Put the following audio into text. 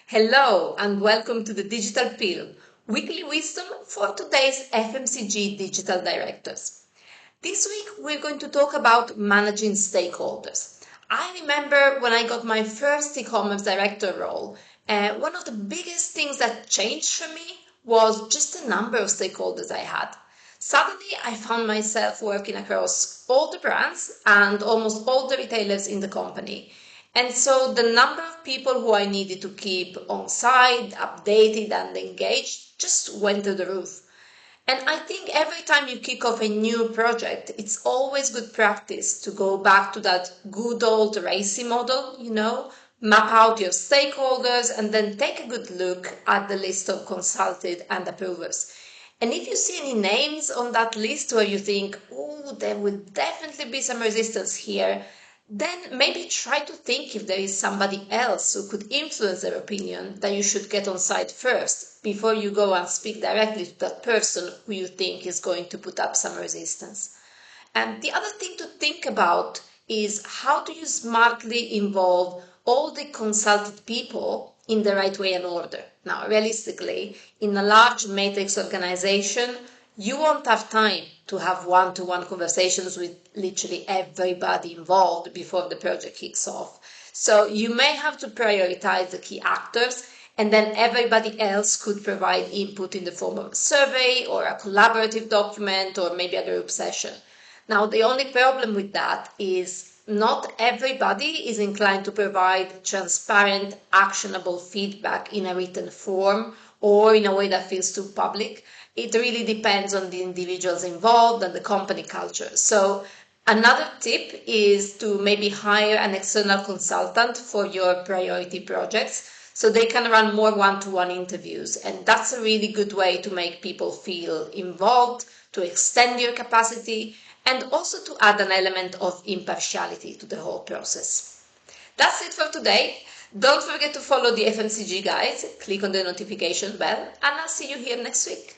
Hello and welcome to the Digital Pill, weekly wisdom for today's FMCG digital directors. This week we're going to talk about managing stakeholders. I remember when I got my first e-commerce director role, one of the biggest things that changed for me was just the number of stakeholders I had. Suddenly I found myself working across all the brands and almost all the retailers in the company. And so the number of people who I needed to keep on site, updated and engaged just went to the roof. And I think every time you kick off a new project, it's always good practice to go back to that good old racy model, map out your stakeholders and then take a good look at the list of consulted and approvers. And if you see any names on that list where you think, oh, there will definitely be some resistance here, then maybe try to think if there is somebody else who could influence their opinion that you should get on site first before you go and speak directly to that person who you think is going to put up some resistance. And the other thing to think about is how do you smartly involve all the consulted people in the right way and order. Now, realistically, in a large matrix organization, you won't have time to have one-to-one conversations with literally everybody involved before the project kicks off. So you may have to prioritize the key actors, and then everybody else could provide input in the form of a survey or a collaborative document or maybe a group session. Now, the only problem with that is not everybody is inclined to provide transparent, actionable feedback in a written form or in a way that feels too public. It really depends on the individuals involved and the company culture. So another tip is to maybe hire an external consultant for your priority projects so they can run more one-to-one interviews. And that's a really good way to make people feel involved, to extend your capacity, and also to add an element of impartiality to the whole process. That's it for today. Don't forget to follow the FMCG guides, click on the notification bell, and I'll see you here next week.